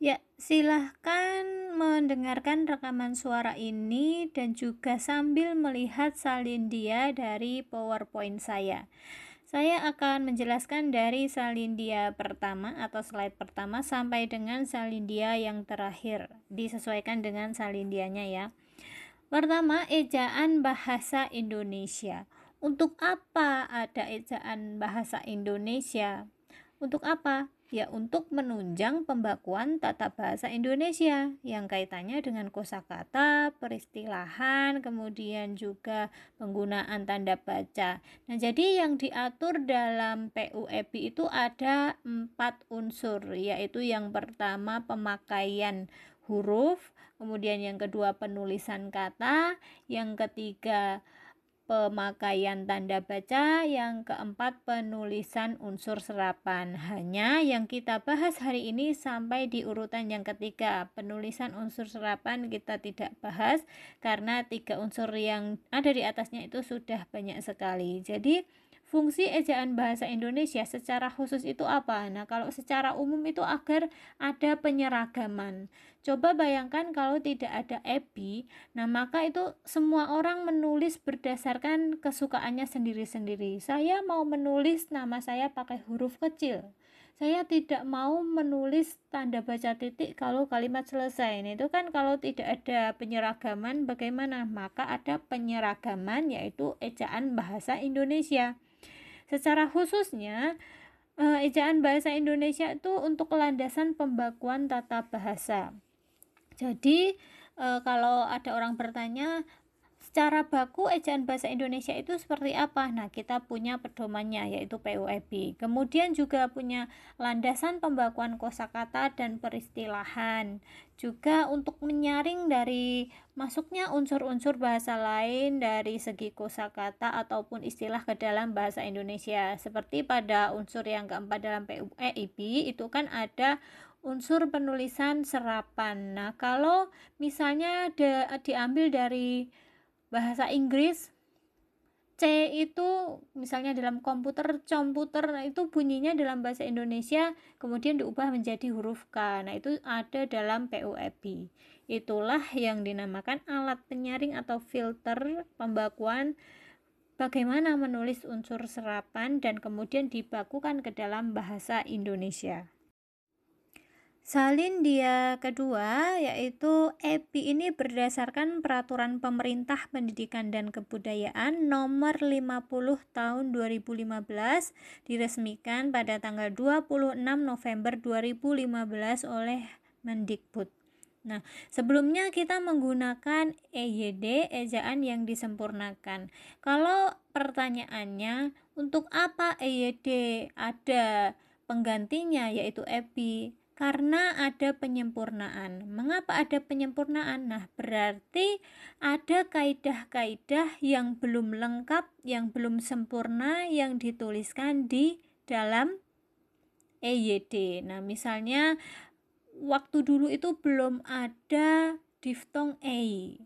Ya, silahkan mendengarkan rekaman suara ini dan juga sambil melihat salindia dari PowerPoint saya. Saya akan menjelaskan dari salindia pertama atau slide pertama sampai dengan salindia yang terakhir. Disesuaikan dengan salindianya ya. Pertama, ejaan bahasa Indonesia. Untuk apa ada ejaan bahasa Indonesia? Untuk apa? Ya, untuk menunjang pembakuan tata bahasa Indonesia yang kaitannya dengan kosakata, peristilahan, kemudian juga penggunaan tanda baca. Nah, jadi yang diatur dalam PUEB itu ada 4 unsur, yaitu yang pertama pemakaian huruf, kemudian yang kedua penulisan kata, yang ketiga pemakaian tanda baca, yang keempat penulisan unsur serapan. Hanya yang kita bahas hari ini sampai di urutan yang ketiga. Penulisan unsur serapan kita tidak bahas karena 3 unsur yang ada di atasnya itu sudah banyak sekali. Jadi fungsi ejaan bahasa Indonesia secara khusus itu apa? Nah, kalau secara umum itu agar ada penyeragaman. Coba bayangkan kalau tidak ada EBI, nah maka itu semua orang menulis berdasarkan kesukaannya sendiri-sendiri. Saya mau menulis nama saya pakai huruf kecil. Saya tidak mau menulis tanda baca titik kalau kalimat selesai. Nah, itu kan kalau tidak ada penyeragaman bagaimana? Maka ada penyeragaman yaitu ejaan bahasa Indonesia. Secara khususnya, ejaan bahasa Indonesia itu untuk landasan pembakuan tata bahasa. Jadi, kalau ada orang bertanya, secara baku ejaan bahasa Indonesia itu seperti apa? Nah, kita punya pedomannya yaitu PUEB. Kemudian juga punya landasan pembakuan kosakata dan peristilahan. Juga untuk menyaring dari masuknya unsur-unsur bahasa lain dari segi kosakata ataupun istilah ke dalam bahasa Indonesia. Seperti pada unsur yang keempat dalam PUEB itu kan ada unsur penulisan serapan. Nah, kalau misalnya diambil dari bahasa Inggris, C itu misalnya dalam komputer itu bunyinya dalam bahasa Indonesia kemudian diubah menjadi huruf K. Nah, itu ada dalam PUEB. Itulah yang dinamakan alat penyaring atau filter pembakuan bagaimana menulis unsur serapan dan kemudian dibakukan ke dalam bahasa Indonesia. Salindia kedua yaitu EPI ini berdasarkan Peraturan Pemerintah Pendidikan dan Kebudayaan Nomor 50 Tahun 2015 diresmikan pada tanggal 26 November 2015 oleh Mendikbud. Nah, sebelumnya kita menggunakan EYD, ejaan yang disempurnakan. Kalau pertanyaannya, untuk apa EYD? Ada penggantinya yaitu EPI. Karena ada penyempurnaan. Mengapa ada penyempurnaan? Nah, berarti ada kaidah-kaidah yang belum lengkap, yang belum sempurna, yang dituliskan di dalam EYD. Nah, misalnya waktu dulu itu belum ada diftong E,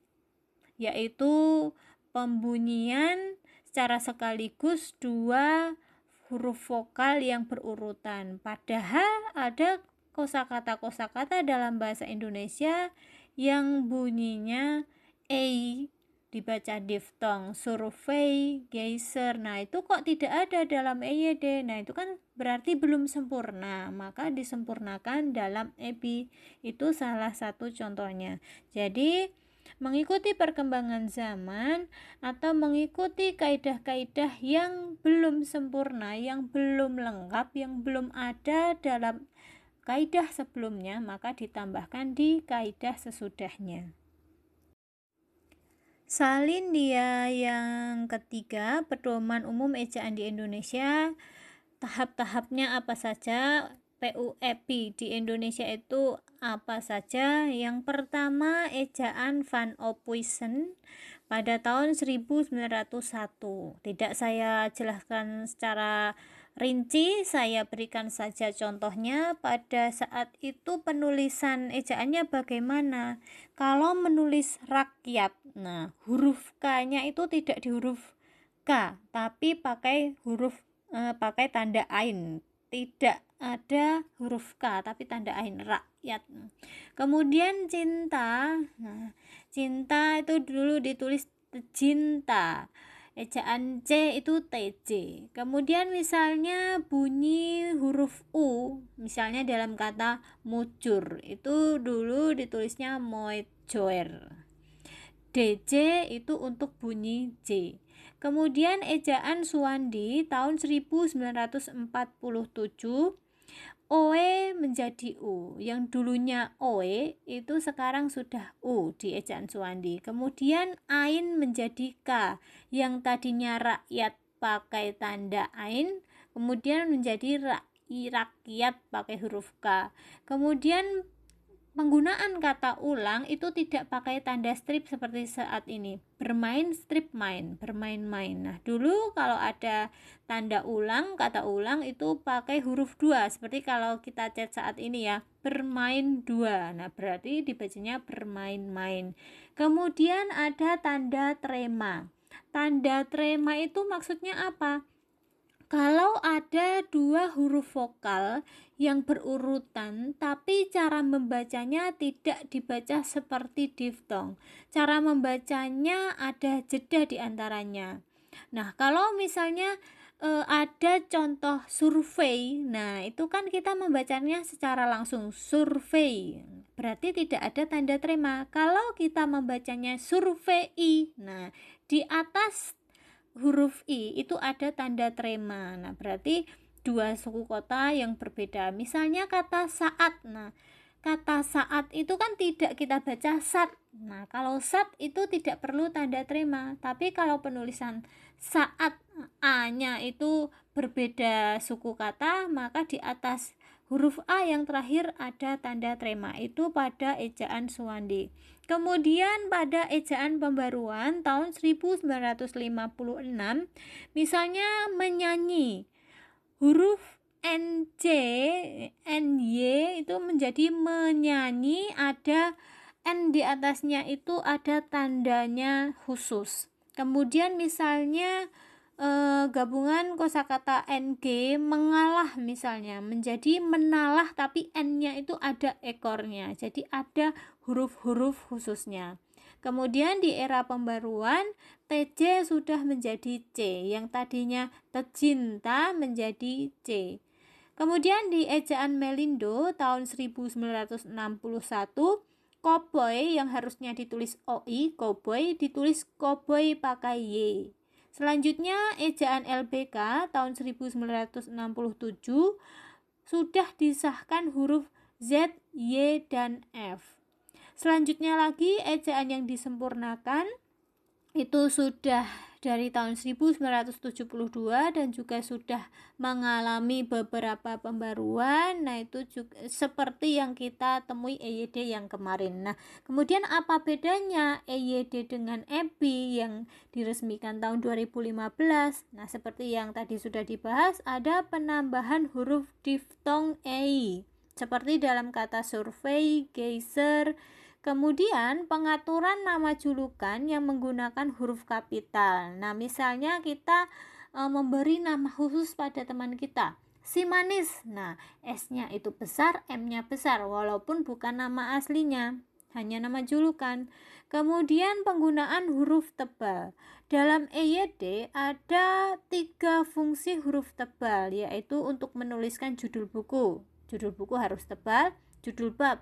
yaitu pembunyian secara sekaligus dua huruf vokal yang berurutan. Padahal ada kosakata-kosakata dalam bahasa Indonesia yang bunyinya E dibaca diftong, survei, geyser. Nah, itu kok tidak ada dalam EYD. Nah, itu kan berarti belum sempurna. Maka disempurnakan dalam EBI. Itu salah satu contohnya. Jadi, mengikuti perkembangan zaman atau mengikuti kaidah-kaidah yang belum sempurna, yang belum lengkap, yang belum ada dalam kaidah sebelumnya, maka ditambahkan di kaidah sesudahnya. Salindia yang ketiga, pedoman umum ejaan di Indonesia. Tahap-tahapnya apa saja? PUEB di Indonesia itu apa saja? Yang pertama, ejaan Van Ophuijsen pada tahun 1901. Tidak saya jelaskan secara rinci, saya berikan saja contohnya. Pada saat itu penulisan ejaannya bagaimana? Kalau menulis rakyat, nah huruf K-nya itu tidak di huruf K, tapi pakai huruf pakai tanda ain, tidak ada huruf K tapi tanda ain, rakyat. Kemudian cinta, nah cinta itu dulu ditulis cinta, ejaan C itu TJ. Kemudian misalnya bunyi huruf U, misalnya dalam kata mujur itu dulu ditulisnya moejoer. DJ itu untuk bunyi J. Kemudian ejaan Suwandi tahun 1947, OE menjadi U. Yang dulunya OE itu sekarang sudah U di ejaan Suwandi. Kemudian Ain menjadi K. Yang tadinya rakyat pakai tanda Ain, kemudian menjadi rakyat pakai huruf K. Kemudian penggunaan kata ulang itu tidak pakai tanda strip seperti saat ini. Bermain strip main, bermain-main. Nah, dulu kalau ada tanda ulang, kata ulang itu pakai huruf 2 seperti kalau kita chat saat ini ya, bermain 2. Nah, berarti dibacanya bermain-main. Kemudian ada tanda trema. Tanda trema itu maksudnya apa? Kalau ada dua huruf vokal yang berurutan tapi cara membacanya tidak dibaca seperti diftong, cara membacanya ada jeda di antaranya. Nah, kalau misalnya ada contoh survei, nah itu kan kita membacanya secara langsung survei, berarti tidak ada tanda trema. Kalau kita membacanya survei, nah di atas huruf I itu ada tanda trema. Nah, berarti dua suku kota yang berbeda. Misalnya kata saat. Nah, kata saat itu kan tidak kita baca sat. Nah, kalau sat itu tidak perlu tanda trema. Tapi kalau penulisan saat A-nya itu berbeda suku kata, maka di atas huruf A yang terakhir ada tanda trema. Itu pada ejaan Suwandi. Kemudian pada ejaan pembaruan tahun 1956, misalnya menyanyi, huruf NC, NY itu menjadi menyanyi, ada N di atasnya itu ada tandanya khusus. Kemudian misalnya gabungan kosakata NG mengalah misalnya menjadi menalah tapi N-nya itu ada ekornya, jadi ada huruf-huruf khususnya. Kemudian di era pembaruan TJ sudah menjadi C, yang tadinya tercinta menjadi C. Kemudian di ejaan Melindo tahun 1961, cowboy yang harusnya ditulis OI, cowboy, ditulis cowboy pakai Y. Selanjutnya ejaan LBK tahun 1967 sudah disahkan huruf Z, Y, dan F. Selanjutnya lagi ejaan yang disempurnakan itu sudah dari tahun 1972 dan juga sudah mengalami beberapa pembaruan. Nah, itu juga seperti yang kita temui EYD yang kemarin. Nah, kemudian apa bedanya EYD dengan EBI yang diresmikan tahun 2015? Nah, seperti yang tadi sudah dibahas, ada penambahan huruf diftong EI seperti dalam kata survei, geyser. Kemudian pengaturan nama julukan yang menggunakan huruf kapital. Nah, misalnya kita memberi nama khusus pada teman kita, si manis. Nah, S-nya itu besar, M-nya besar, walaupun bukan nama aslinya, hanya nama julukan. Kemudian penggunaan huruf tebal. Dalam EYD ada 3 fungsi huruf tebal, yaitu untuk menuliskan judul buku. Judul buku harus tebal. Judul bab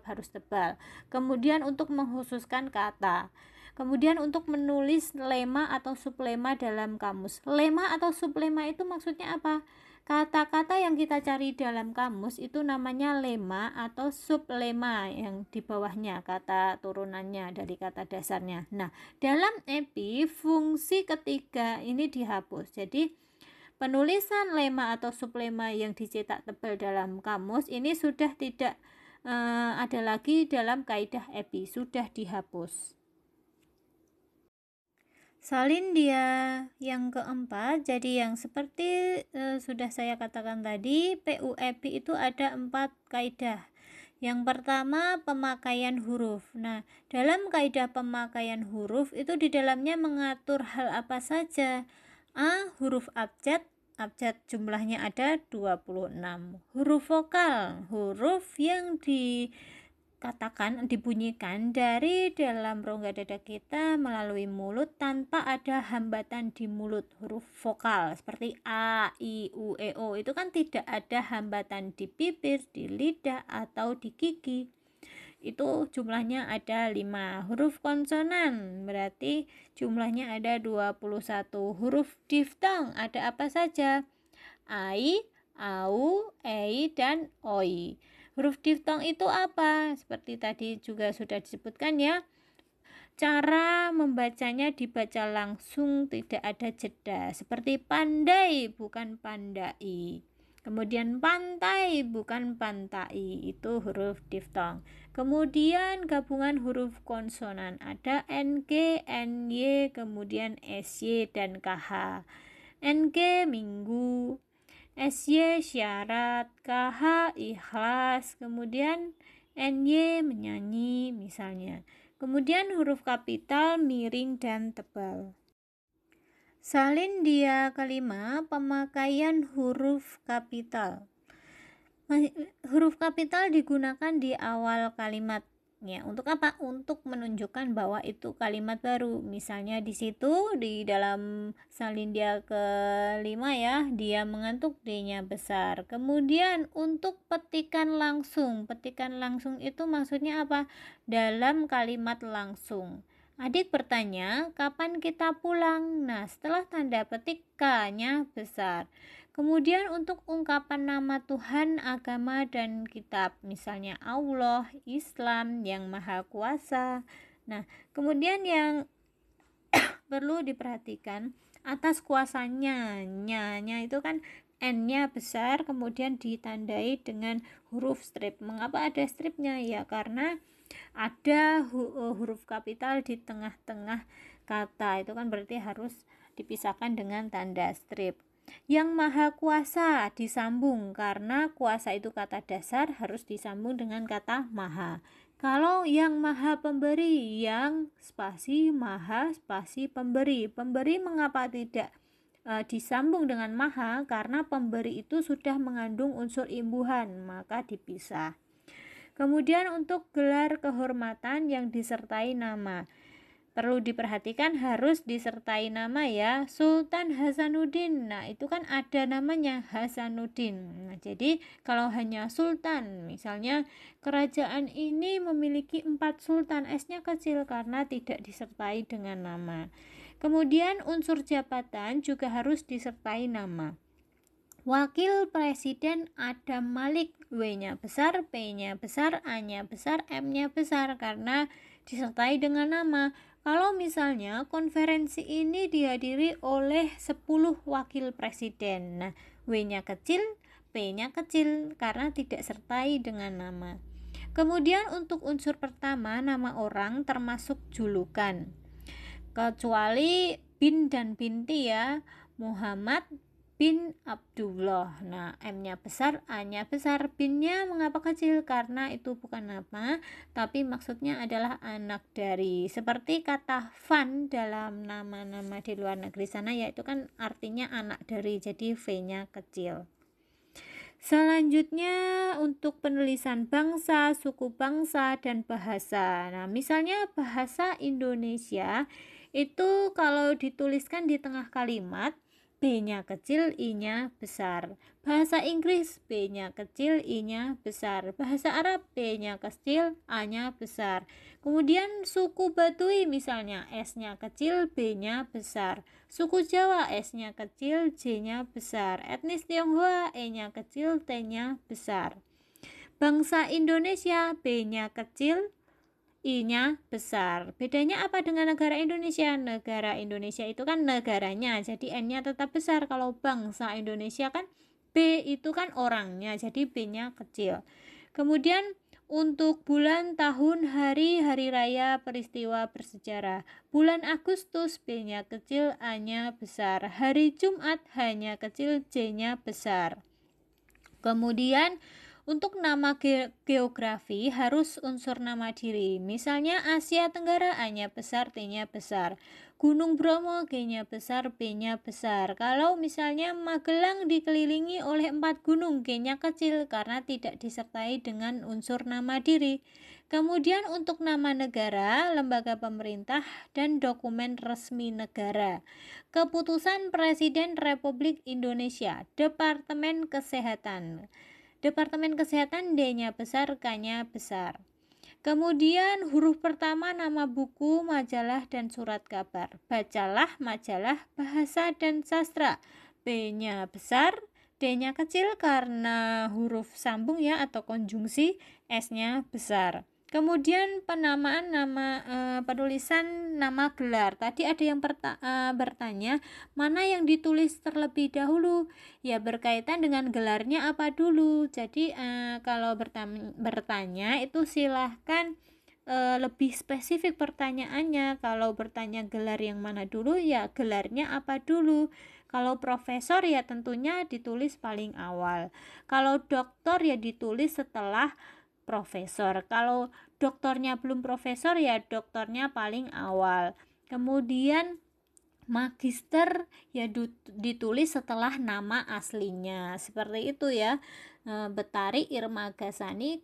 harus tebal. Kemudian untuk mengkhususkan kata. Kemudian untuk menulis lema atau sublema dalam kamus. Lema atau sublema itu maksudnya apa? Kata-kata yang kita cari dalam kamus itu namanya lema atau sublema, yang di bawahnya kata turunannya dari kata dasarnya. Nah, dalam EPI fungsi ketiga ini dihapus. Jadi penulisan lema atau sublema yang dicetak tebal dalam kamus ini sudah tidak ada lagi dalam kaidah EPI, sudah dihapus. Salindia yang keempat, jadi yang seperti sudah saya katakan tadi, PUEPI itu ada 4 kaidah. Yang pertama, pemakaian huruf. Nah, dalam kaidah pemakaian huruf itu di dalamnya mengatur hal apa saja. A. Huruf abjad, abjad jumlahnya ada 26. Huruf vokal, huruf yang dibunyikan dari dalam rongga dada kita melalui mulut tanpa ada hambatan di mulut. Huruf vokal seperti a, i, u, e, o itu kan tidak ada hambatan di bibir, di lidah atau di gigi. Itu jumlahnya ada 5. Huruf konsonan berarti jumlahnya ada 21. Huruf diftong ada apa saja? Ai, au, ei, dan oi. Huruf diftong itu apa? Seperti tadi juga sudah disebutkan ya. Cara membacanya dibaca langsung, tidak ada jeda. Seperti pandai bukan pandai. Kemudian pantai bukan pantai, itu huruf diftong. Kemudian gabungan huruf konsonan ada NG, NY, kemudian SY dan KH. NG minggu, SY syarat, KH ikhlas, kemudian NY menyanyi misalnya. Kemudian huruf kapital miring dan tebal. Salindia kelima, pemakaian huruf kapital. Huruf kapital digunakan di awal kalimat. Ya, untuk apa? Untuk menunjukkan bahwa itu kalimat baru. Misalnya di situ di dalam salindia kelima ya, dia mengantuk, D-nya besar. Kemudian untuk petikan langsung. Petikan langsung itu maksudnya apa? Dalam kalimat langsung. Adik bertanya, kapan kita pulang? Nah, setelah tanda petik K-nya besar. Kemudian untuk ungkapan nama Tuhan, agama, dan kitab, misalnya Allah, Islam, yang Maha Kuasa. Nah, kemudian yang perlu diperhatikan atas kuasanya, nya itu kan N-nya besar, kemudian ditandai dengan huruf strip. Mengapa ada stripnya? Ya karena ada huruf kapital di tengah-tengah kata, itu kan berarti harus dipisahkan dengan tanda strip. Yang Maha Kuasa disambung karena kuasa itu kata dasar, harus disambung dengan kata Maha. Kalau yang Maha Pemberi, yang spasi Maha spasi Pemberi. Pemberi mengapa tidak disambung dengan Maha? Karena pemberi itu sudah mengandung unsur imbuhan, maka dipisah. Kemudian untuk gelar kehormatan yang disertai nama, perlu diperhatikan harus disertai nama ya. Sultan Hasanuddin, nah itu kan ada namanya Hasanuddin. Nah, jadi kalau hanya sultan, misalnya kerajaan ini memiliki 4 sultan, S-nya kecil karena tidak disertai dengan nama. Kemudian unsur jabatan juga harus disertai nama. Wakil Presiden Adam Malik, W-nya besar, P-nya besar, A-nya besar, M-nya besar karena disertai dengan nama. Kalau misalnya konferensi ini dihadiri oleh 10 wakil presiden, nah W-nya kecil, P-nya kecil karena tidak sertai dengan nama. Kemudian untuk unsur pertama, nama orang termasuk julukan, kecuali bin dan binti ya. Muhammad bin Abdullah. Nah, M-nya besar, A-nya besar. Bin-nya mengapa kecil? Karena itu bukan nama, tapi maksudnya adalah anak dari. Seperti kata Van dalam nama-nama di luar negeri sana, yaitu kan artinya anak dari, jadi V-nya kecil. Selanjutnya untuk penulisan bangsa, suku bangsa, dan bahasa. Nah, misalnya bahasa Indonesia itu kalau dituliskan di tengah kalimat, B-nya kecil, I-nya besar. Bahasa Inggris, B-nya kecil, I-nya besar. Bahasa Arab, B-nya kecil, A-nya besar. Kemudian suku Baduy misalnya, S-nya kecil, B-nya besar. Suku Jawa, S-nya kecil, J-nya besar. Etnis Tionghoa, E-nya kecil, T-nya besar. Bangsa Indonesia, B-nya kecil, I-nya besar. Bedanya apa dengan negara Indonesia? Negara Indonesia itu kan negaranya, jadi N-nya tetap besar. Kalau bangsa Indonesia kan B itu kan orangnya, jadi B-nya kecil. Kemudian untuk bulan, tahun, hari, hari raya, peristiwa bersejarah. Bulan Agustus, B-nya kecil, A-nya besar. Hari Jumat, H-nya kecil, J-nya besar. Kemudian Untuk nama geografi harus unsur nama diri. Misalnya Asia Tenggara, A-nya besar, T-nya besar. Gunung Bromo, G-nya besar, B-nya besar. Kalau misalnya Magelang dikelilingi oleh 4 gunung, G-nya kecil karena tidak disertai dengan unsur nama diri. Kemudian untuk nama negara, lembaga pemerintah, dan dokumen resmi negara. Keputusan Presiden Republik Indonesia, Departemen Kesehatan. Departemen Kesehatan, D-nya besar, K-nya besar. Kemudian huruf pertama nama buku, majalah, dan surat kabar. Bacalah majalah Bahasa dan Sastra. B-nya besar, D-nya kecil karena huruf sambung ya atau konjungsi, S-nya besar. Kemudian penamaan nama penulisan nama gelar. Tadi ada yang bertanya mana yang ditulis terlebih dahulu. Ya berkaitan dengan gelarnya apa dulu. Jadi kalau bertanya itu silahkan lebih spesifik pertanyaannya. Kalau bertanya gelar yang mana dulu, ya gelarnya apa dulu. Kalau profesor ya tentunya ditulis paling awal. Kalau doktor ya ditulis setelah profesor. Kalau doktornya belum profesor ya doktornya paling awal. Kemudian magister ya ditulis setelah nama aslinya. Seperti itu ya. Betari Irma Gasani,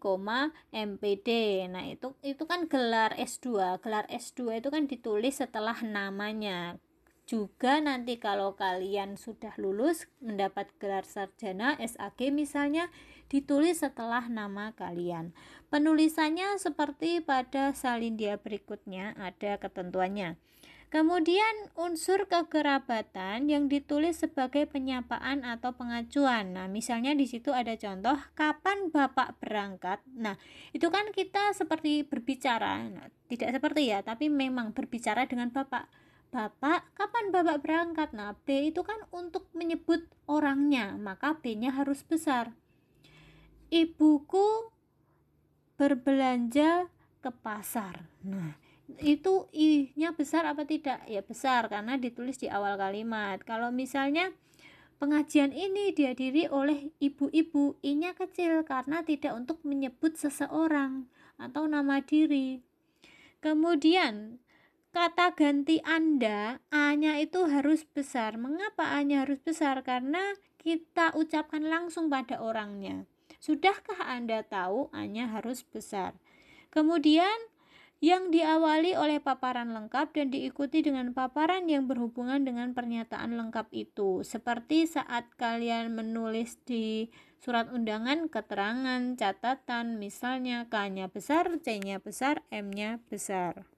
MPD. Nah, itu kan gelar S2. Gelar S2 itu kan ditulis setelah namanya. Juga nanti kalau kalian sudah lulus mendapat gelar sarjana SAG misalnya, ditulis setelah nama kalian. Penulisannya seperti pada salindia berikutnya, ada ketentuannya. Kemudian unsur kekerabatan yang ditulis sebagai penyapaan atau pengacuan. Nah, misalnya di situ ada contoh kapan Bapak berangkat. Nah, itu kan kita seperti berbicara. Nah, tidak seperti ya, tapi memang berbicara dengan Bapak. Bapak, kapan Bapak berangkat? Nah, B itu kan untuk menyebut orangnya, maka B-nya harus besar. Ibuku berbelanja ke pasar. Nah, itu i-nya besar apa tidak? Ya besar karena ditulis di awal kalimat. Kalau misalnya pengajian ini dihadiri oleh ibu-ibu, i-nya kecil karena tidak untuk menyebut seseorang atau nama diri. Kemudian kata ganti Anda, A-nya itu harus besar. Mengapa A-nya harus besar? Karena kita ucapkan langsung pada orangnya. Sudahkah Anda tahu A-nya harus besar? Kemudian yang diawali oleh paparan lengkap dan diikuti dengan paparan yang berhubungan dengan pernyataan lengkap itu. Seperti saat kalian menulis di surat undangan, keterangan, catatan, misalnya K-nya besar, C-nya besar, M-nya besar.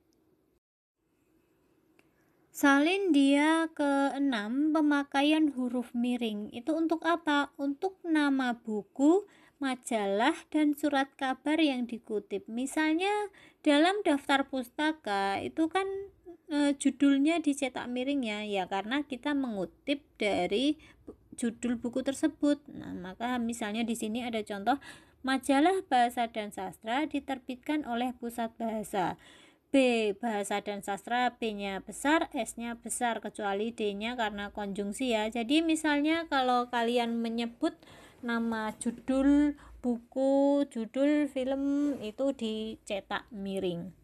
Salindia ke-6, pemakaian huruf miring. Itu untuk apa? Untuk nama buku, majalah, dan surat kabar yang dikutip. Misalnya dalam daftar pustaka itu kan judulnya dicetak miring ya karena kita mengutip dari judul buku tersebut. Nah, maka misalnya di sini ada contoh majalah Bahasa dan Sastra diterbitkan oleh Pusat Bahasa. B, Bahasa dan Sastra, B-nya besar, S-nya besar, kecuali D-nya karena konjungsi ya. Jadi misalnya kalau kalian menyebut nama judul buku, judul film itu dicetak miring.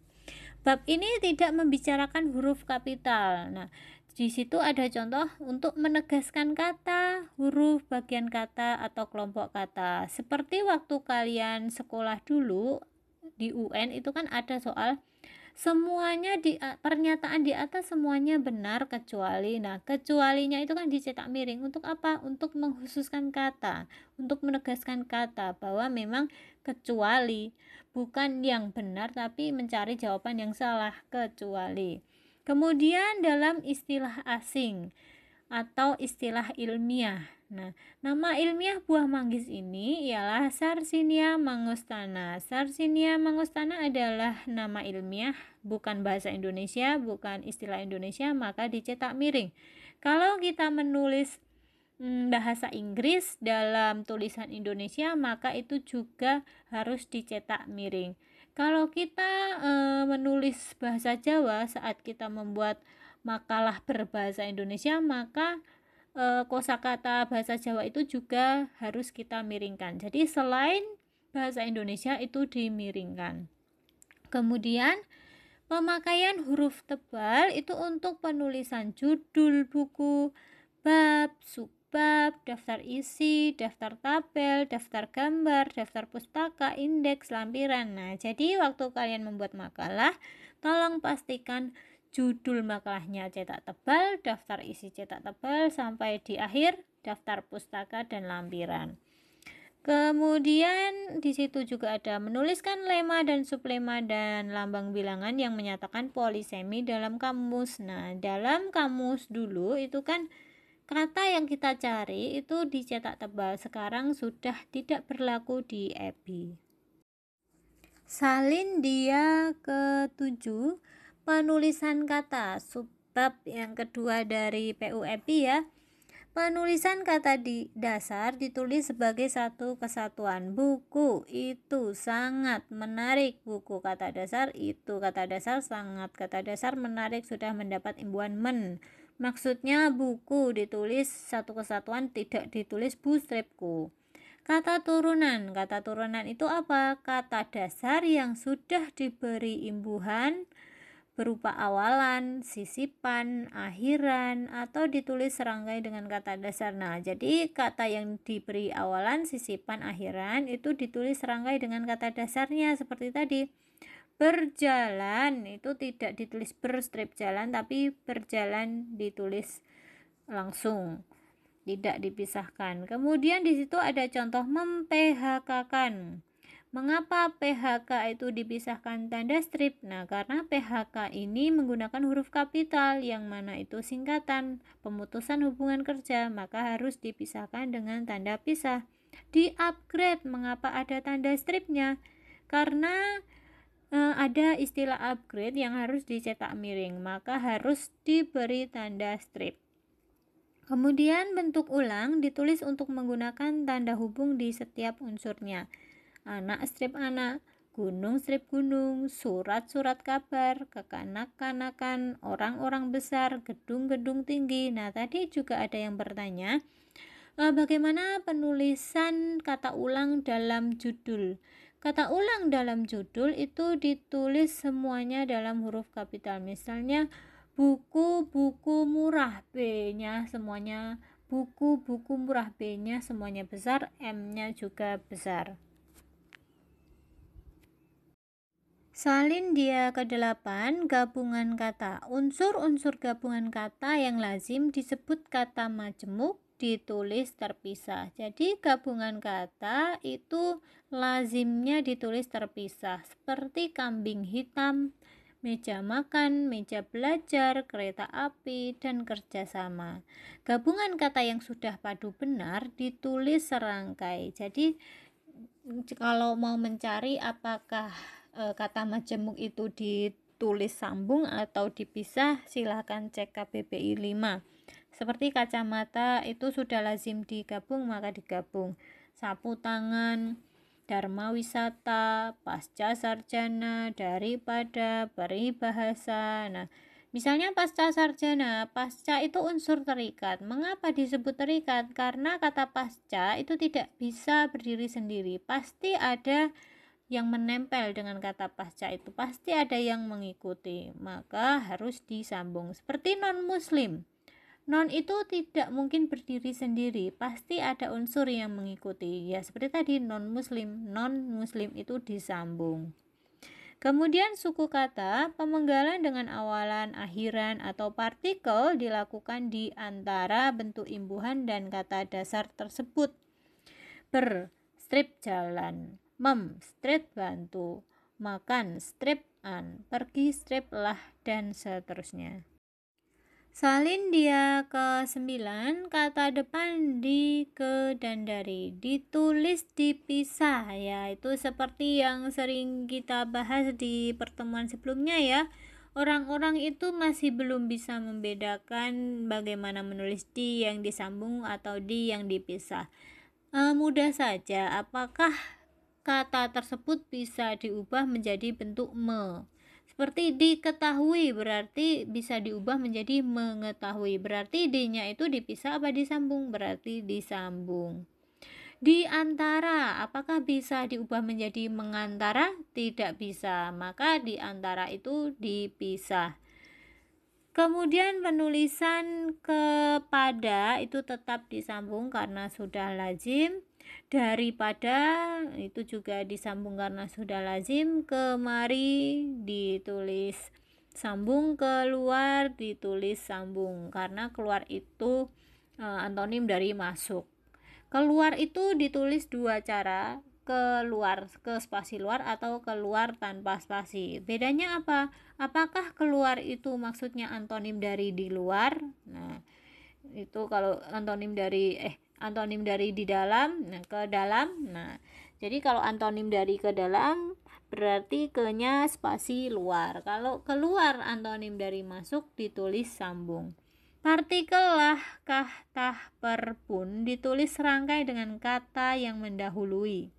Bab ini tidak membicarakan huruf kapital. Nah, di situ ada contoh untuk menegaskan kata, huruf, bagian kata, atau kelompok kata. Seperti waktu kalian sekolah dulu di UN itu kan ada soal semuanya pernyataan di atas semuanya benar kecuali. Nah, kecualinya itu kan dicetak miring untuk apa? Untuk mengkhususkan kata, untuk menegaskan kata bahwa memang kecuali, bukan yang benar tapi mencari jawaban yang salah, kecuali. Kemudian dalam istilah asing atau istilah ilmiah. Nah, nama ilmiah buah manggis ini ialah Sarsinia mangostana. Sarsinia mangostana adalah nama ilmiah, bukan bahasa Indonesia, bukan istilah Indonesia, maka dicetak miring. Kalau kita menulis bahasa Inggris dalam tulisan Indonesia, maka itu juga harus dicetak miring. Kalau kita menulis bahasa Jawa saat kita membuat makalah berbahasa Indonesia, maka kosakata bahasa Jawa itu juga harus kita miringkan. Jadi selain bahasa Indonesia itu dimiringkan. Kemudian pemakaian huruf tebal itu untuk penulisan judul buku, bab, subbab, daftar isi, daftar tabel, daftar gambar, daftar pustaka, indeks, lampiran. Nah, jadi waktu kalian membuat makalah, tolong pastikan judul makalahnya cetak tebal, daftar isi cetak tebal, sampai di akhir daftar pustaka dan lampiran. Kemudian di situ juga ada menuliskan lema dan sublema dan lambang bilangan yang menyatakan polisemi dalam kamus. Nah, dalam kamus dulu itu kan kata yang kita cari itu dicetak tebal, sekarang sudah tidak berlaku di EPI. Salin dia ke-7, penulisan kata, subbab yang kedua dari PUEPI ya. Penulisan kata di dasar ditulis sebagai satu kesatuan. Buku itu sangat menarik. Buku kata dasar itu kata dasar sangat. Kata dasar menarik sudah mendapat imbuhan men. Maksudnya buku ditulis satu kesatuan, tidak ditulis bu stripku. Kata turunan. Kata turunan itu apa? Kata dasar yang sudah diberi imbuhan berupa awalan, sisipan, akhiran, atau ditulis serangkai dengan kata dasar. Nah, jadi kata yang diberi awalan, sisipan, akhiran itu ditulis serangkai dengan kata dasarnya seperti tadi. Berjalan itu tidak ditulis berstrip jalan, tapi berjalan ditulis langsung, tidak dipisahkan. Kemudian di situ ada contoh mem-PHK-kan. Mengapa PHK itu dipisahkan tanda strip? Nah, karena PHK ini menggunakan huruf kapital yang mana itu singkatan pemutusan hubungan kerja, maka harus dipisahkan dengan tanda pisah. Di upgrade, mengapa ada tanda stripnya? Karena ada istilah upgrade yang harus dicetak miring, maka harus diberi tanda strip. Kemudian bentuk ulang ditulis untuk menggunakan tanda hubung di setiap unsurnya. Anak strip anak, gunung strip gunung, surat-surat kabar, kekanak-kanakan, orang-orang besar, gedung-gedung tinggi. Nah, tadi juga ada yang bertanya, bagaimana penulisan kata ulang dalam judul? Kata ulang dalam judul itu ditulis semuanya dalam huruf kapital. Misalnya buku-buku murah, B-nya semuanya buku-buku murah, B-nya semuanya besar, M-nya juga besar. Salin dia ke-8, gabungan kata. Unsur-unsur gabungan kata yang lazim disebut kata majemuk, ditulis terpisah. Jadi gabungan kata itu lazimnya ditulis terpisah, seperti kambing hitam, meja makan, meja belajar, kereta api, dan kerjasama. Gabungan kata yang sudah padu benar ditulis serangkai. Jadi kalau mau mencari apakah kata majemuk itu ditulis sambung atau dipisah, silahkan cek KBBI 5. Seperti kacamata itu sudah lazim digabung, maka digabung. Sapu tangan, dharma wisata, pasca sarjana, daripada, peribahasa. Nah, misalnya pasca sarjana, pasca itu unsur terikat. Mengapa disebut terikat? Karena kata pasca itu tidak bisa berdiri sendiri. Pasti ada yang menempel dengan kata pasca itu, pasti ada yang mengikuti, maka harus disambung. Seperti non muslim, non itu tidak mungkin berdiri sendiri, pasti ada unsur yang mengikuti. Ya seperti tadi non muslim itu disambung. Kemudian suku kata, pemenggalan dengan awalan, akhiran, atau partikel dilakukan di antara bentuk imbuhan dan kata dasar tersebut. Strip jalan, strip bantu, makan strip an, pergi strip lah, dan seterusnya. Salin dia ke-9, kata depan di, ke, dan dari ditulis dipisah, yaitu seperti yang sering kita bahas di pertemuan sebelumnya ya. Orang-orang itu masih belum bisa membedakan bagaimana menulis di yang disambung atau di yang dipisah. Mudah saja, apakah kata tersebut bisa diubah menjadi bentuk me. Seperti diketahui berarti bisa diubah menjadi mengetahui. Berarti D-nya itu dipisah apa disambung? Berarti disambung. Di antara, apakah bisa diubah menjadi mengantara? Tidak bisa, maka di antara itu dipisah. Kemudian penulisan kepada itu tetap disambung karena sudah lazim. Daripada itu juga disambung karena sudah lazim. Kemari ditulis sambung, keluar ditulis sambung karena keluar itu antonim dari masuk. Keluar itu ditulis dua cara, keluar ke spasi luar atau keluar tanpa spasi. Bedanya apa? Apakah keluar itu maksudnya antonim dari di luar? Nah, itu kalau antonim dari di dalam, nah ke dalam. Nah, jadi kalau antonim dari ke dalam berarti ke-nya spasi luar. Kalau keluar antonim dari masuk ditulis sambung. Partikel lah, kah, tah, per, pun ditulis serangkai dengan kata yang mendahului.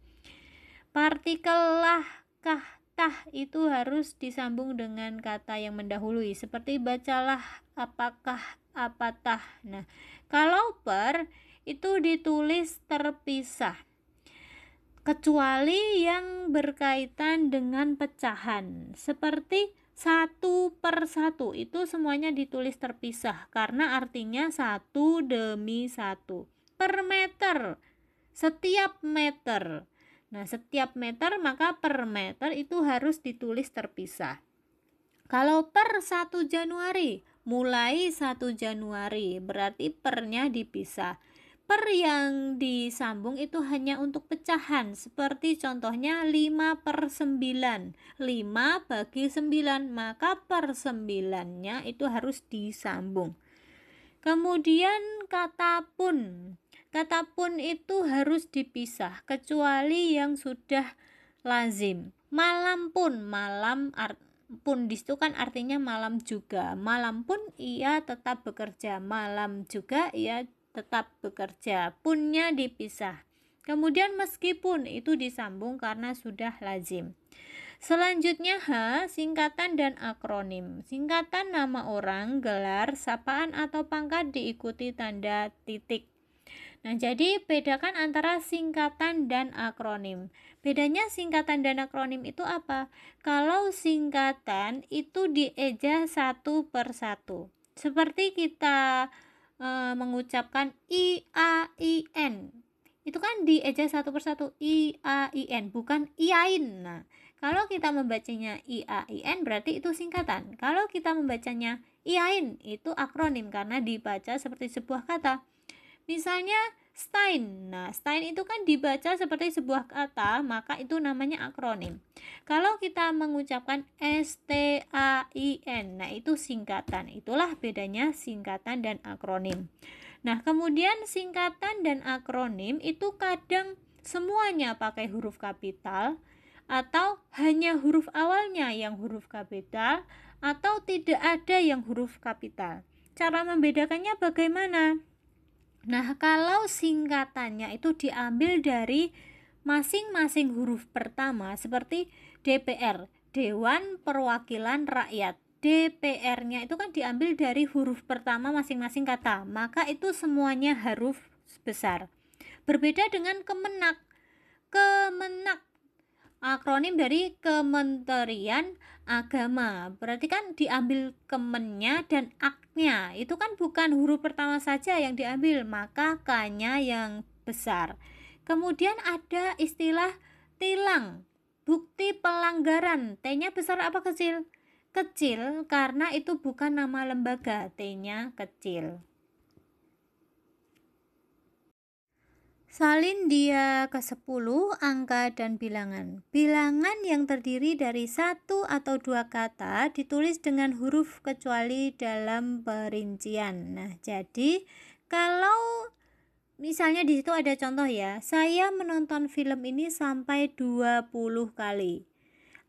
Partikel lah, kah, tah itu harus disambung dengan kata yang mendahului, seperti bacalah, apakah, apatah. Nah, kalau per itu ditulis terpisah, kecuali yang berkaitan dengan pecahan, seperti 1/1 itu semuanya ditulis terpisah karena artinya 1/1. Per meter, setiap meter. Nah, setiap meter maka per meter itu harus ditulis terpisah. Kalau per 1 Januari, mulai 1 Januari berarti pernya dipisah. Per yang disambung itu hanya untuk pecahan, seperti contohnya 5/9. 5 bagi 9, maka per 9-nya itu harus disambung. Kemudian kata pun. Kata pun itu harus dipisah, kecuali yang sudah lazim. Malam pun, pun disitu kan artinya malam juga. Malam pun ia tetap bekerja, malam juga ia tetap bekerja. Punnya dipisah. Kemudian meskipun itu disambung karena sudah lazim. Selanjutnya H, singkatan dan akronim. Singkatan nama orang, gelar, sapaan atau pangkat diikuti tanda titik. Nah, jadi bedakan antara singkatan dan akronim. Bedanya singkatan dan akronim itu apa? Kalau singkatan itu dieja satu per satu. Seperti kita mengucapkan IAIN. Itu kan dieja satu per satu, IAIN, bukan IAIN. Nah, kalau kita membacanya IAIN berarti itu singkatan. Kalau kita membacanya IAIN itu akronim karena dibaca seperti sebuah kata. Misalnya Stein. Nah, Stein itu kan dibaca seperti sebuah kata, maka itu namanya akronim. Kalau kita mengucapkan STAIN, nah itu singkatan. Itulah bedanya singkatan dan akronim. Nah, kemudian singkatan dan akronim itu kadang semuanya pakai huruf kapital atau hanya huruf awalnya yang huruf kapital atau tidak ada yang huruf kapital. Cara membedakannya bagaimana? Nah, kalau singkatannya itu diambil dari masing-masing huruf pertama seperti DPR, Dewan Perwakilan Rakyat. DPR-nya itu kan diambil dari huruf pertama masing-masing kata, maka itu semuanya huruf besar. Berbeda dengan Kemenak. Kemenak akronim dari Kementerian Agama. Berarti kan diambil kemennya dan aknya. Itu kan bukan huruf pertama saja yang diambil, maka k-nya yang besar. Kemudian ada istilah tilang, bukti pelanggaran. T-nya besar apa kecil? Kecil karena itu bukan nama lembaga, T-nya kecil. Salin dia ke-10, angka dan bilangan. Bilangan yang terdiri dari satu atau dua kata ditulis dengan huruf kecuali dalam perincian. Nah, jadi kalau misalnya di situ ada contoh ya, saya menonton film ini sampai 20 kali.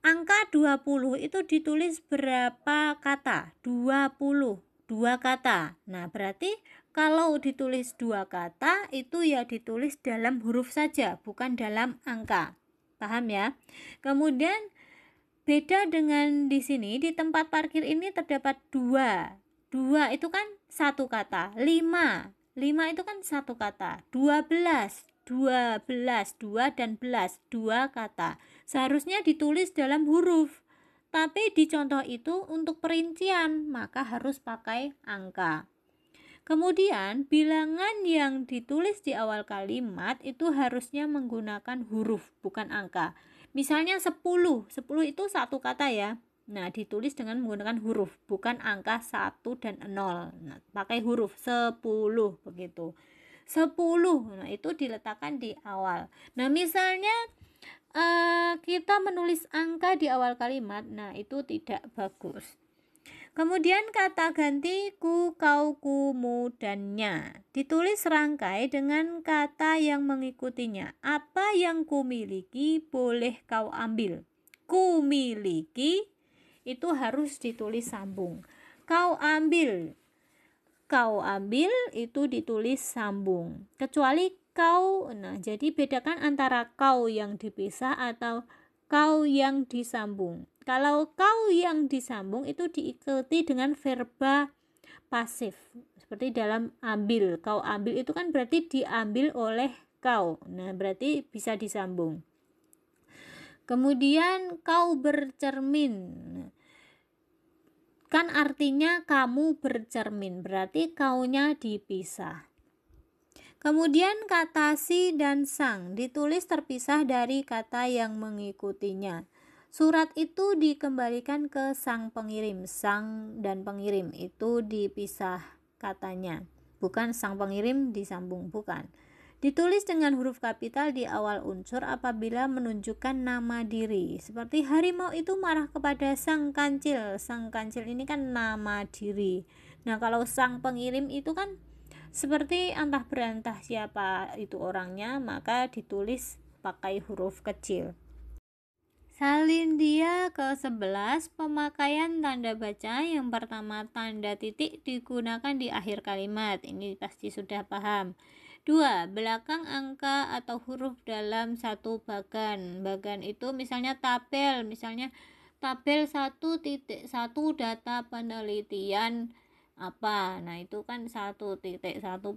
Angka 20 itu ditulis berapa kata? 20, dua kata. Nah, berarti kalau ditulis dua kata itu ya ditulis dalam huruf saja, bukan dalam angka. Paham ya? Kemudian beda dengan di sini, di tempat parkir ini terdapat dua. Itu kan satu kata. Lima itu kan satu kata. 12 12, 2 dan belas, 2 kata. Seharusnya ditulis dalam huruf. Tapi di contoh itu untuk perincian, maka harus pakai angka. Kemudian bilangan yang ditulis di awal kalimat itu harusnya menggunakan huruf, bukan angka. Misalnya 10 itu satu kata ya. Nah, ditulis dengan menggunakan huruf, bukan angka 1 dan 0. Nah, pakai huruf 10 begitu. 10. Nah, itu diletakkan di awal. Nah, misalnya kita menulis angka di awal kalimat, nah itu tidak bagus. Kemudian kata ganti ku, kau, kumu, dannya ditulis serangkai dengan kata yang mengikutinya. Apa yang kumiliki boleh kau ambil. Kumiliki itu harus ditulis sambung. Kau ambil itu ditulis sambung. Kecuali kau, nah jadi bedakan antara kau yang dipisah atau kau yang disambung. Kalau kau yang disambung itu diikuti dengan verba pasif, seperti dalam ambil. Kau ambil itu kan berarti diambil oleh kau. Nah, berarti bisa disambung. Kemudian kau bercermin. Kan artinya kamu bercermin, berarti kaunya dipisah. Kemudian kata si dan sang ditulis terpisah dari kata yang mengikutinya. Surat itu dikembalikan ke sang pengirim. Sang dan pengirim itu dipisah katanya, bukan sang pengirim disambung, bukan. Ditulis dengan huruf kapital di awal unsur apabila menunjukkan nama diri. Seperti harimau itu marah kepada sang kancil. Sang kancil ini kan nama diri. Nah, kalau sang pengirim itu kan seperti entah berantah siapa itu orangnya, maka ditulis pakai huruf kecil. Salindia ke-11, pemakaian tanda baca. Yang pertama, tanda titik digunakan di akhir kalimat. Ini pasti sudah paham. 2. Belakang angka atau huruf dalam satu bagan. Bagan itu misalnya tabel, misalnya tabel 1.1 data penelitian apa. Nah, itu kan 1.1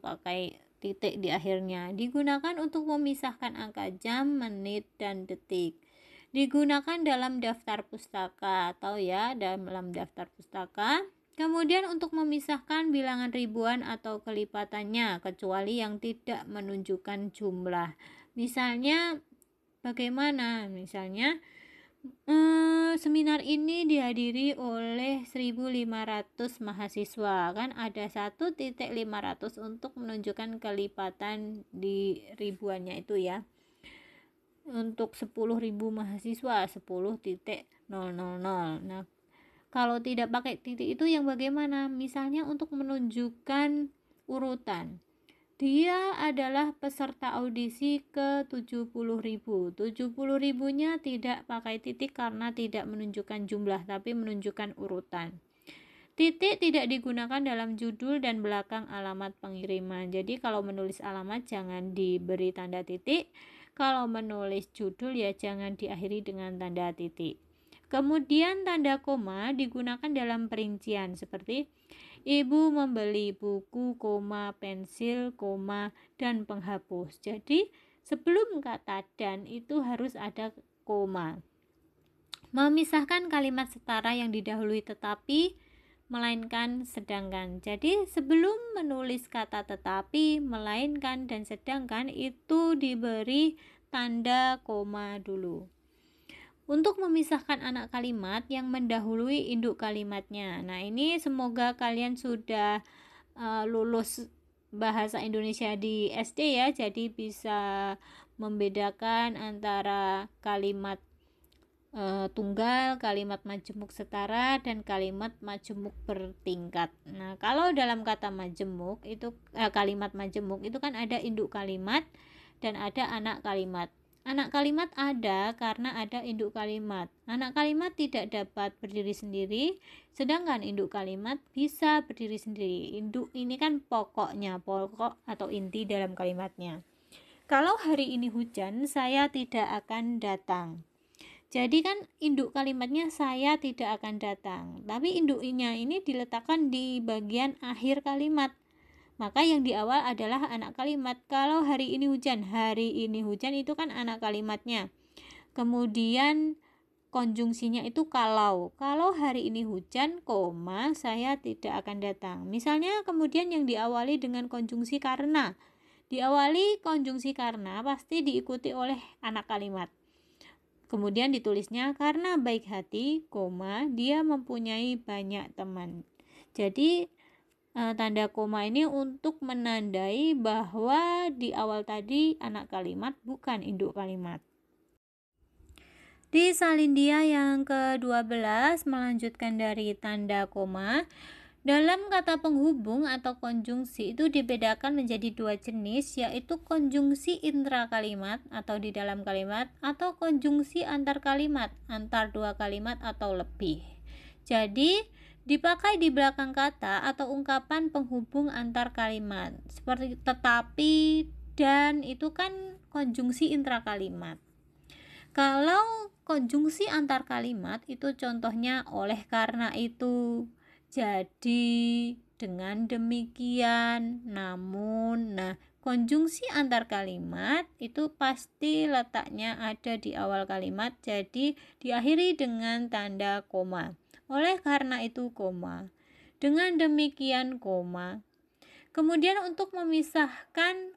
pakai titik di akhirnya. Digunakan untuk memisahkan angka jam, menit, dan detik. Digunakan dalam daftar pustaka atau dalam daftar pustaka. Kemudian untuk memisahkan bilangan ribuan atau kelipatannya, kecuali yang tidak menunjukkan jumlah. Misalnya bagaimana? Misalnya seminar ini dihadiri oleh 1.500 mahasiswa, kan ada 1.500 untuk menunjukkan kelipatan di ribuannya itu ya. Untuk 10.000 mahasiswa 10.000. Nah, kalau tidak pakai titik itu yang bagaimana? Misalnya untuk menunjukkan urutan. Dia adalah peserta audisi ke 70.000. 70.000-nya tidak pakai titik karena tidak menunjukkan jumlah, tapi menunjukkan urutan. Titik tidak digunakan dalam judul dan belakang alamat pengiriman. Jadi kalau menulis alamat jangan diberi tanda titik. Kalau menulis judul ya jangan diakhiri dengan tanda titik. Kemudian tanda koma digunakan dalam perincian seperti ibu membeli buku, pensil, dan penghapus. Jadi sebelum kata dan itu harus ada koma. Memisahkan kalimat setara yang didahului tetapi melainkan sedangkan. Jadi sebelum menulis kata tetapi, melainkan, dan sedangkan itu diberi tanda koma dulu. Untuk memisahkan anak kalimat yang mendahului induk kalimatnya. Nah, ini semoga kalian sudah lulus bahasa Indonesia di SD ya, jadi bisa membedakan antara kalimat tunggal, kalimat majemuk setara, dan kalimat majemuk bertingkat. Nah, kalau dalam kata majemuk itu kalimat majemuk itu kan ada induk kalimat dan ada anak kalimat. Anak kalimat ada karena ada induk kalimat. Anak kalimat tidak dapat berdiri sendiri, sedangkan induk kalimat bisa berdiri sendiri. Induk ini kan pokok atau inti dalam kalimatnya. Kalau hari ini hujan, saya tidak akan datang. Jadi kan induk kalimatnya saya tidak akan datang, tapi induknya ini diletakkan di bagian akhir kalimat. maka yang di awal adalah anak kalimat. Kalau hari ini hujan itu kan anak kalimatnya. Kemudian konjungsinya itu kalau hari ini hujan, koma, saya tidak akan datang. Misalnya kemudian yang diawali dengan konjungsi karena. Diawali konjungsi karena pasti diikuti oleh anak kalimat. Kemudian ditulisnya karena baik hati, koma, dia mempunyai banyak teman. Jadi tanda koma ini untuk menandai bahwa di awal tadi anak kalimat bukan induk kalimat. Di salindia yang ke-12 melanjutkan dari tanda koma. Dalam kata penghubung atau konjungsi itu dibedakan menjadi dua jenis, yaitu konjungsi intrakalimat atau di dalam kalimat, atau konjungsi antar kalimat, antar dua kalimat atau lebih. Jadi dipakai di belakang kata atau ungkapan penghubung antar kalimat, seperti tetapi, dan, itu kan konjungsi intrakalimat. Kalau konjungsi antar kalimat itu contohnya oleh karena itu, jadi, dengan demikian, namun. Nah, konjungsi antar kalimat itu pasti letaknya ada di awal kalimat, jadi diakhiri dengan tanda koma. Oleh karena itu, koma. Dengan demikian, koma. Kemudian untuk memisahkan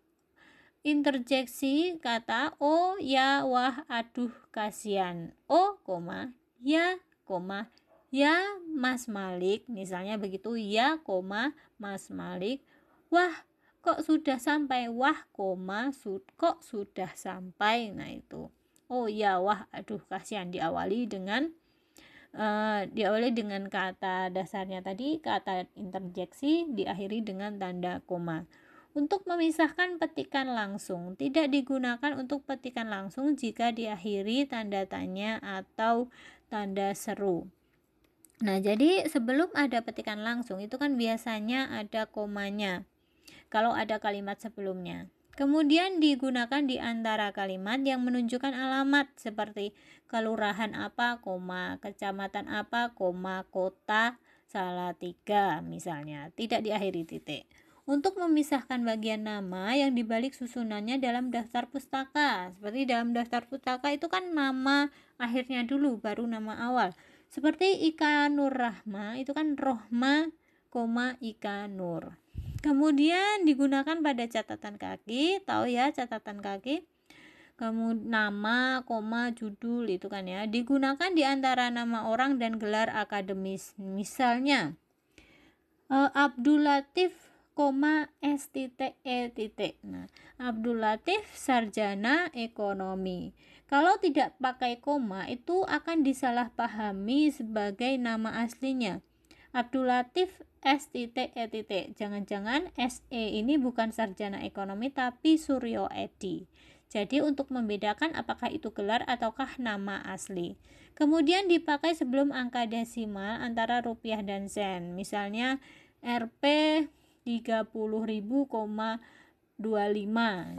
interjeksi kata oh, ya, wah, aduh, kasihan. Oh, koma, ya, koma, ya, Mas Malik, misalnya begitu, ya, koma, Mas Malik, wah, kok sudah sampai, wah, koma, kok sudah sampai. Nah itu, oh ya, wah, aduh, kasihan, diawali dengan kata dasarnya tadi, kata interjeksi, diakhiri dengan tanda koma. Untuk memisahkan petikan langsung, tidak digunakan untuk petikan langsung jika diakhiri tanda tanya atau tanda seru. Nah, jadi sebelum ada petikan langsung itu kan biasanya ada komanya kalau ada kalimat sebelumnya. Kemudian digunakan di antara kalimat yang menunjukkan alamat seperti kelurahan apa, koma, kecamatan apa, koma, kota Salatiga misalnya, tidak diakhiri titik. Untuk memisahkan bagian nama yang dibalik susunannya dalam daftar pustaka, seperti dalam daftar pustaka itu kan nama akhirnya dulu baru nama awal. Seperti Ika Nur Rahma itu kan Rohma, koma, Ika Nur. Kemudian digunakan pada catatan kaki, tahu ya catatan kaki. Kemudian nama, koma, judul itu kan ya, digunakan di antara nama orang dan gelar akademis. Misalnya Abdul Latif, STE. Nah, Abdul Latif sarjana ekonomi. Kalau tidak pakai koma itu akan disalahpahami sebagai nama aslinya. Abdul Latif STE. Jangan-jangan SE ini bukan sarjana ekonomi tapi Suryo Edi. Jadi untuk membedakan apakah itu gelar ataukah nama asli. Kemudian dipakai sebelum angka desimal antara rupiah dan sen. Misalnya Rp 30.000,25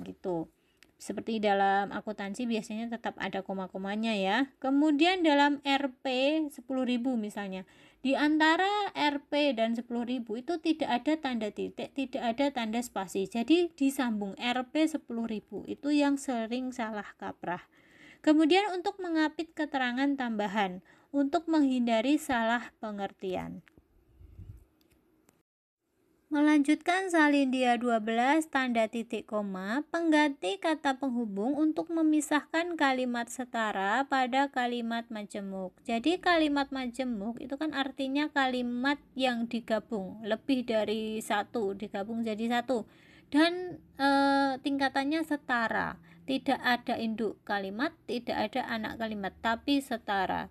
gitu. Seperti dalam akuntansi biasanya tetap ada koma-komanya ya. Kemudian dalam Rp 10.000 misalnya, di antara Rp dan 10.000 itu tidak ada tanda titik, tidak ada tanda spasi. Jadi disambung Rp 10.000, itu yang sering salah kaprah. Kemudian untuk mengapit keterangan tambahan untuk menghindari salah pengertian. Melanjutkan salindia 12 tanda titik koma, pengganti kata penghubung untuk memisahkan kalimat setara pada kalimat majemuk. Jadi kalimat majemuk itu kan artinya kalimat yang digabung, lebih dari satu, digabung jadi satu. Dan tingkatannya setara, tidak ada induk kalimat, tidak ada anak kalimat, tapi setara.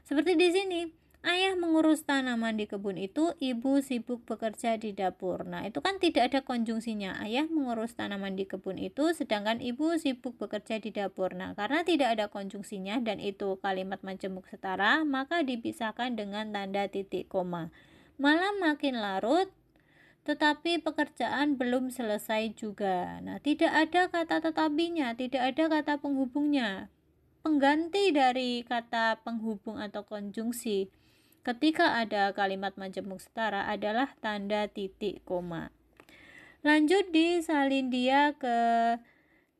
Seperti di sini, ayah mengurus tanaman di kebun itu, ibu sibuk bekerja di dapur. Nah, itu kan tidak ada konjungsinya. Ayah mengurus tanaman di kebun itu, sedangkan ibu sibuk bekerja di dapur. Nah, karena tidak ada konjungsinya dan itu kalimat majemuk setara, maka dipisahkan dengan tanda titik koma. Malam makin larut, tetapi pekerjaan belum selesai juga. Nah, tidak ada kata tetapinya, tidak ada kata penghubungnya. Pengganti dari kata penghubung atau konjungsi ketika ada kalimat majemuk setara adalah tanda titik koma. Lanjut di salindia ke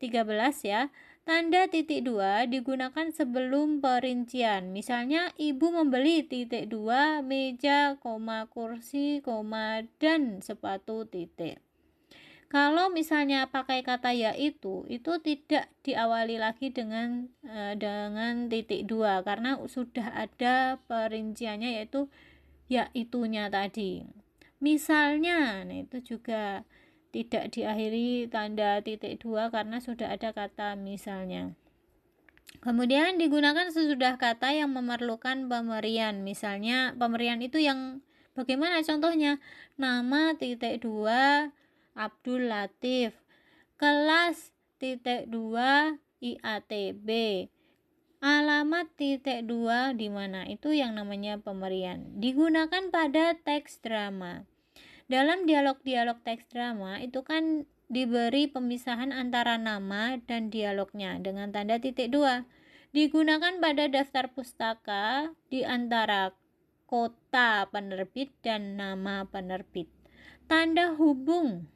13 ya. Tanda titik 2 digunakan sebelum perincian. Misalnya ibu membeli titik 2 meja, kursi, dan sepatu titik. Kalau misalnya pakai kata yaitu, itu tidak diawali lagi dengan titik 2 karena sudah ada perinciannya, yaitu yaitunya tadi. Misalnya, nah itu juga tidak diakhiri tanda titik 2 karena sudah ada kata misalnya. Kemudian digunakan sesudah kata yang memerlukan pemberian. Misalnya pemberian itu yang bagaimana contohnya? Nama titik 2 Abdul Latif, kelas titik 2 IATB, alamat titik 2 di mana, itu yang namanya pemberian. Digunakan pada teks drama. Dalam dialog-dialog teks drama itu kan diberi pemisahan antara nama dan dialognya dengan tanda titik 2. Digunakan pada daftar pustaka di antara kota penerbit dan nama penerbit. Tanda hubung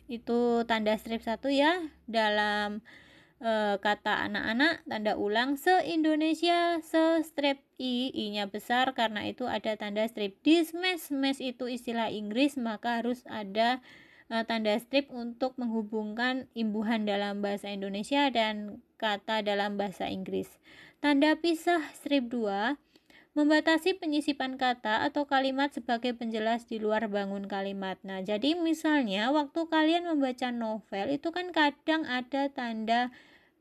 itu tanda strip 1 ya, dalam kata anak-anak, tanda ulang se-Indonesia, se-strip I-nya besar karena itu ada tanda strip. Di smash itu istilah Inggris, maka harus ada tanda strip untuk menghubungkan imbuhan dalam bahasa Indonesia dan kata dalam bahasa Inggris. Tanda pisah strip 2 membatasi penyisipan kata atau kalimat sebagai penjelas di luar bangun kalimat. Nah, jadi misalnya waktu kalian membaca novel itu kan kadang ada tanda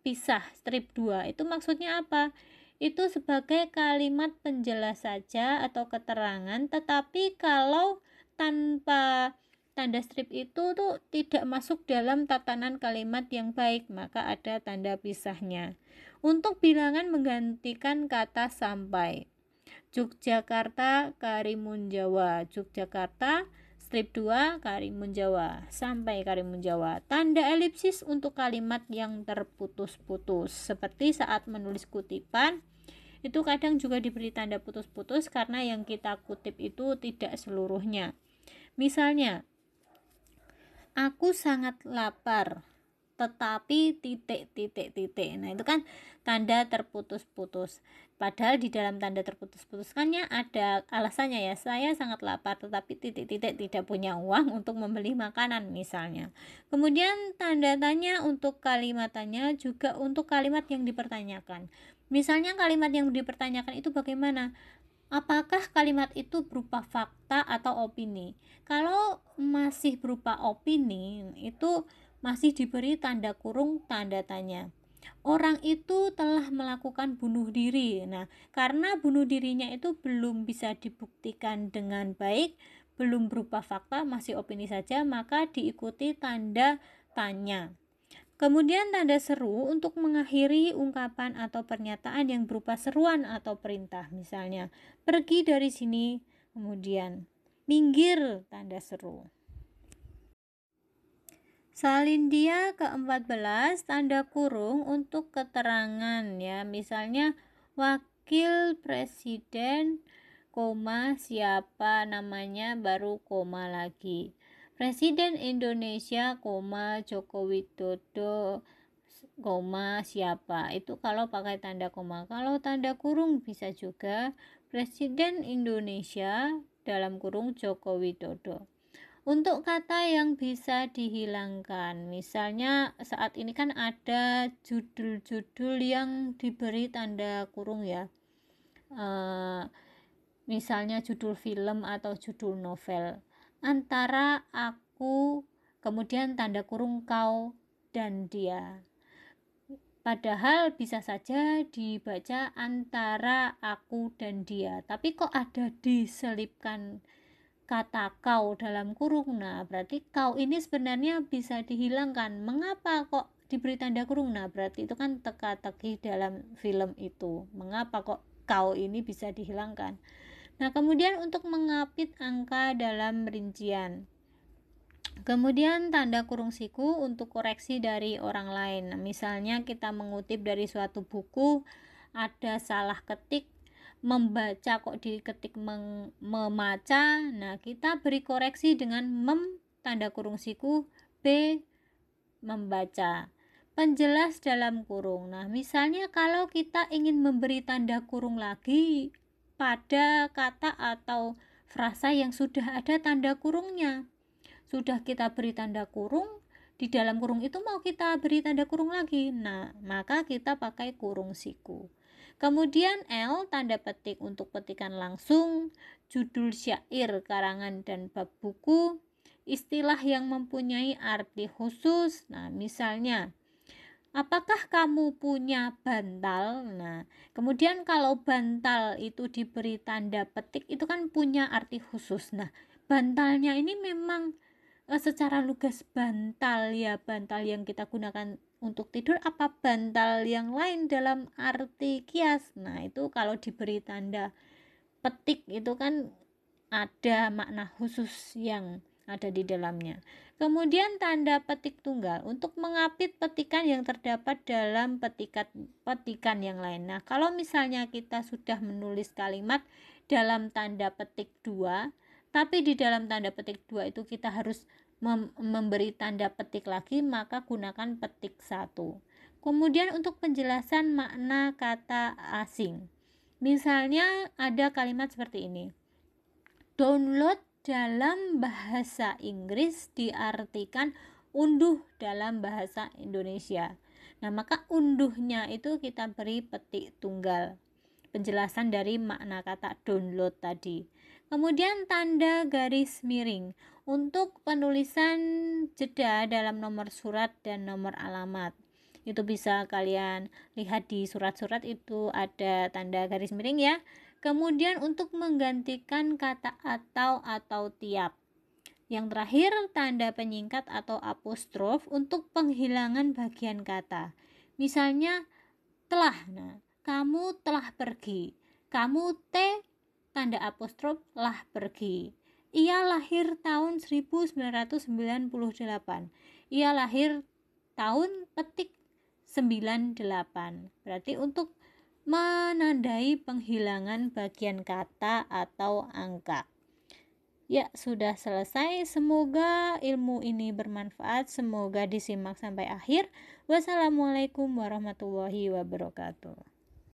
pisah strip 2. Itu maksudnya apa? Itu sebagai kalimat penjelas saja atau keterangan, tetapi kalau tanpa tanda strip itu tuh tidak masuk dalam tatanan kalimat yang baik, maka ada tanda pisahnya. Untuk bilangan menggantikan kata sampai. Yogyakarta, Karimun Jawa. Yogyakarta, strip 2, Karimun Jawa. Sampai Karimun Jawa. Tanda elipsis untuk kalimat yang terputus-putus. Seperti saat menulis kutipan, itu kadang juga diberi tanda putus-putus karena yang kita kutip itu tidak seluruhnya. Misalnya, aku sangat lapar, tetapi titik. Nah, itu kan tanda terputus-putus. Padahal di dalam tanda terputus-putuskannya ada alasannya ya. Saya sangat lapar tetapi titik tidak punya uang untuk membeli makanan misalnya. Kemudian tanda tanya untuk kalimatannya juga untuk kalimat yang dipertanyakan. Misalnya kalimat yang dipertanyakan itu bagaimana? Apakah kalimat itu berupa fakta atau opini? Kalau masih berupa opini, itu masih diberi tanda kurung tanda tanya. Orang itu telah melakukan bunuh diri. Nah, karena bunuh dirinya itu belum bisa dibuktikan dengan baik, belum berupa fakta, masih opini saja, maka diikuti tanda tanya. Kemudian tanda seru untuk mengakhiri ungkapan atau pernyataan yang berupa seruan atau perintah. Misalnya, pergi dari sini, kemudian minggir, tanda seru. Salindia ke-14, tanda kurung untuk keterangan ya. Misalnya wakil presiden, siapa namanya, baru koma lagi. Presiden Indonesia, Joko Widodo, siapa. Itu kalau pakai tanda koma. Kalau tanda kurung bisa juga Presiden Indonesia dalam kurung Joko Widodo. Untuk kata yang bisa dihilangkan, misalnya saat ini kan ada judul-judul yang diberi tanda kurung ya, misalnya judul film atau judul novel. Antara aku, kemudian tanda kurung kau dan dia. Padahal bisa saja dibaca antara aku dan dia, tapi kok ada diselipkan kata kau dalam kurung. Nah, berarti kau ini sebenarnya bisa dihilangkan. Mengapa kok diberi tanda kurung? Nah, berarti itu kan teka-teki dalam film itu. Mengapa kok kau ini bisa dihilangkan? Nah, kemudian untuk mengapit angka dalam rincian. Kemudian tanda kurung siku untuk koreksi dari orang lain. Nah, misalnya kita mengutip dari suatu buku, ada salah ketik, membaca kok diketik memaca. Nah, kita beri koreksi dengan tanda kurung siku, B. Membaca. Penjelas dalam kurung. Nah, misalnya kalau kita ingin memberi tanda kurung lagi pada kata atau frasa yang sudah ada tanda kurungnya. Sudah kita beri tanda kurung, di dalam kurung itu mau kita beri tanda kurung lagi. Nah, maka kita pakai kurung siku. Kemudian L, tanda petik untuk petikan langsung, judul syair, karangan, dan bab buku, istilah yang mempunyai arti khusus. Nah, misalnya, apakah kamu punya bantal? Nah, kemudian kalau bantal itu diberi tanda petik, itu kan punya arti khusus. Nah, bantalnya ini memang secara lugas bantal ya, bantal yang kita gunakan untuk tidur, apa bantal yang lain dalam arti kias. Nah, itu kalau diberi tanda petik itu kan ada makna khusus yang ada di dalamnya. Kemudian tanda petik tunggal untuk mengapit petikan yang terdapat dalam petikan yang lain. Nah, kalau misalnya kita sudah menulis kalimat dalam tanda petik 2, tapi di dalam tanda petik 2 itu kita harus memberi tanda petik lagi, maka gunakan petik 1. Kemudian untuk penjelasan makna kata asing. Misalnya ada kalimat seperti ini. Download dalam bahasa Inggris diartikan unduh dalam bahasa Indonesia. Nah, maka unduhnya itu kita beri petik tunggal. Penjelasan dari makna kata download tadi. Kemudian tanda garis miring untuk penulisan jeda dalam nomor surat dan nomor alamat. Itu bisa kalian lihat di surat-surat itu ada tanda garis miring ya. Kemudian untuk menggantikan kata atau tiap. Yang terakhir, tanda penyingkat atau apostrof untuk penghilangan bagian kata. Misalnya telah. Nah, kamu telah pergi. Kamu tanda apostrof lah pergi. Ia lahir tahun 1998. Ia lahir tahun petik 98. Berarti untuk menandai penghilangan bagian kata atau angka. Ya, sudah selesai. Semoga ilmu ini bermanfaat. Semoga disimak sampai akhir. Wassalamualaikum warahmatullahi wabarakatuh.